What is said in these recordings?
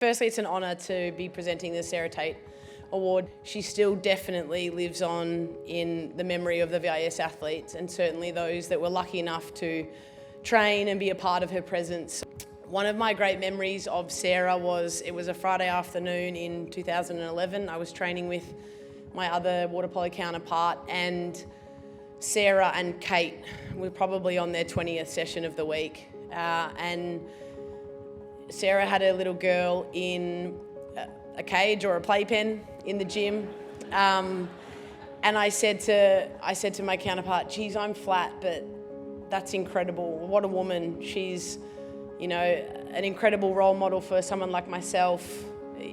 Firstly, it's an honour to be presenting the Sarah Tait Award. She still definitely lives on in the memory of the VIS athletes, and certainly those that were lucky enough to train and be a part of her presence. One of my great memories of Sarah was, it was a Friday afternoon in 2011. I was training with my other water polo counterpart, and Sarah and Kate were probably on their 20th session of the week. And Sarah had a little girl in a cage or a playpen in the gym. And I said to my counterpart, geez, I'm flat, but that's incredible. What a woman. She's, you know, an incredible role model for someone like myself,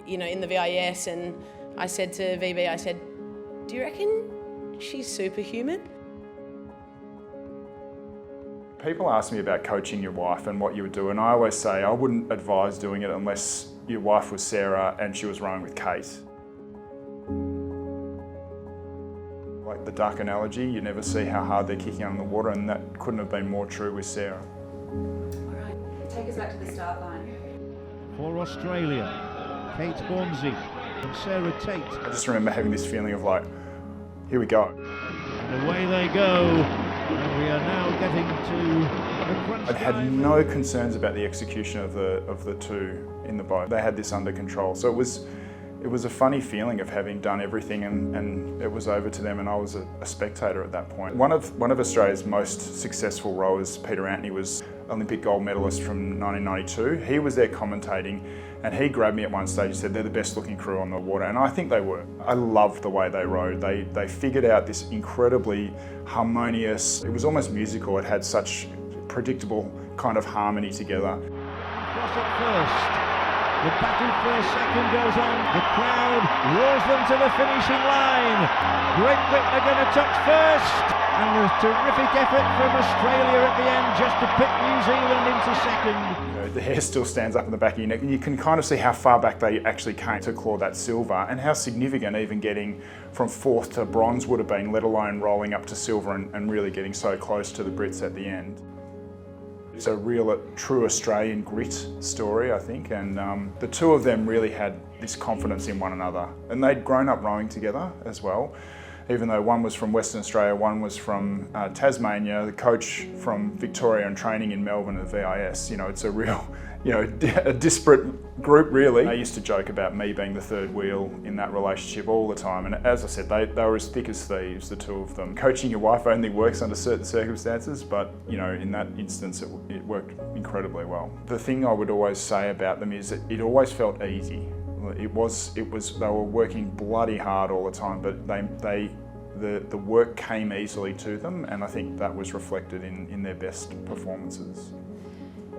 you know, in the VIS. And I said to VB, I said, do you reckon she's superhuman? People ask me about coaching your wife and what you would do, and I always say I wouldn't advise doing it unless your wife was Sarah and she was rowing with Kate. Like the duck analogy, you never see how hard they're kicking out in the water, and that couldn't have been more true with Sarah. All right, take us back to the start line. For Australia, Kate Hornsey and Sarah Tait. I just remember having this feeling of like, here we go. And away they go. And we are now getting to the crunch. I'd had no concerns about the execution of the two in the boat. They had this under control. So it was a funny feeling of having done everything and it was over to them, and I was a spectator at that point. One of Australia's most successful rowers, Peter Anthony, was Olympic gold medalist from 1992. He was there commentating, and he grabbed me at one stage and said, they're the best looking crew on the water, and I think they were. I loved the way they rowed. They figured out this incredibly harmonious, it was almost musical, it had such predictable kind of harmony together. Cross it first. The battle for a second goes on. The crowd roars them to the finishing line. Great Britain are going to touch first. And a terrific effort from Australia at the end just to pick New Zealand into second. You know, the hair still stands up in the back of your neck, and you can kind of see how far back they actually came to claw that silver, and how significant even getting from fourth to bronze would have been, let alone rolling up to silver and really getting so close to the Brits at the end. It's a real, true Australian grit story, I think, and the two of them really had this confidence in one another, and they'd grown up rowing together as well. Even though one was from Western Australia, one was from Tasmania, the coach from Victoria and training in Melbourne at VIS. You know, it's a real, you know, a disparate group really. They used to joke about me being the third wheel in that relationship all the time, and as I said, they were as thick as thieves, the two of them. Coaching your wife only works under certain circumstances, but you know, in that instance it worked incredibly well. The thing I would always say about them is that it always felt easy. It was. They were working bloody hard all the time, but the work came easily to them, and I think that was reflected in their best performances.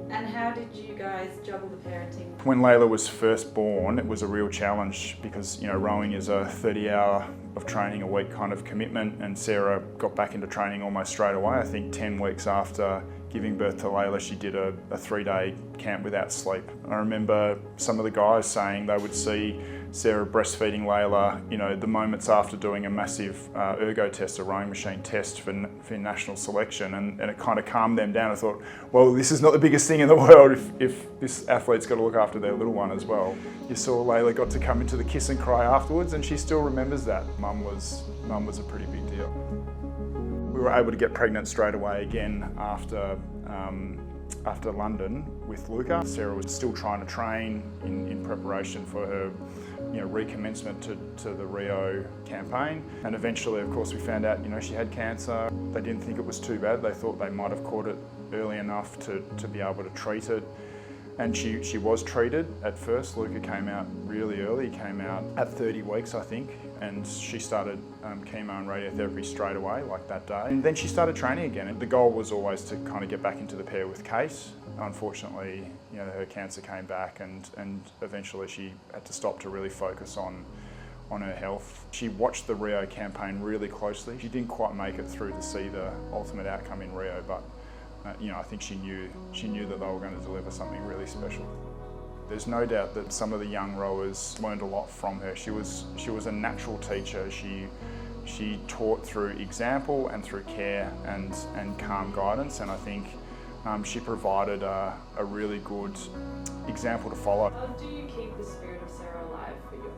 And how did you guys juggle the parenting? When Layla was first born, it was a real challenge because, you know, rowing is a 30-hour of training a week kind of commitment, and Sarah got back into training almost straight away. I think 10 weeks after giving birth to Layla, she did a 3-day camp without sleep. I remember some of the guys saying they would see Sarah breastfeeding Layla, you know, the moments after doing a massive ergo test, a rowing machine test for national selection, and it kind of calmed them down. I thought, well, this is not the biggest thing in the world if this athlete's got to look after their little one as well. You saw Layla got to come into the kiss and cry afterwards, and she still remembers that. Mum was a pretty big deal. We were able to get pregnant straight away again after London with Luca. Sarah was still trying to train in preparation for her, you know, recommencement to the Rio campaign. And eventually, of course, we found out, you know, she had cancer. They didn't think it was too bad. They thought they might have caught it early enough to be able to treat it. And she was treated at first. Luca came out really early. He came out at 30 weeks, I think, and she started chemo and radiotherapy straight away, like that day. And then she started training again. And the goal was always to kind of get back into the pair with Kate. Unfortunately, you know, her cancer came back, and eventually she had to stop to really focus on her health. She watched the Rio campaign really closely. She didn't quite make it through to see the ultimate outcome in Rio, but you know, I think she knew that they were going to deliver something really special. There's no doubt that some of the young rowers learned a lot from her. She was a natural teacher. She taught through example and through care and calm guidance, and I think she provided a really good example to follow. How do you keep the spirit of Sarah alive for your kids?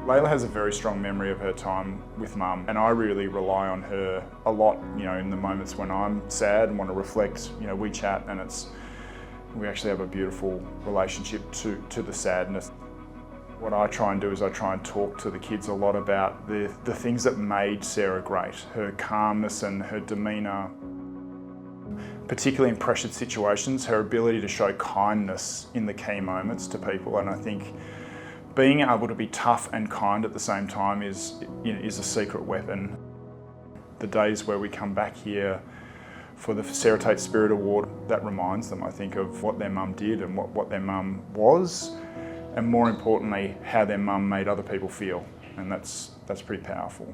Layla has a very strong memory of her time with Mum, and I really rely on her a lot, in the moments when I'm sad and want to reflect. We chat, and we actually have a beautiful relationship to the sadness. What I try and do is I try and talk to the kids a lot about the things that made Sarah great, her calmness and her demeanour, particularly in pressured situations, her ability to show kindness in the key moments to people. And I think being able to be tough and kind at the same time is a secret weapon. The days where we come back here for the Sarah Tait Spirit Award, that reminds them, I think, of what their mum did and what their mum was, and more importantly, how their mum made other people feel, and that's pretty powerful.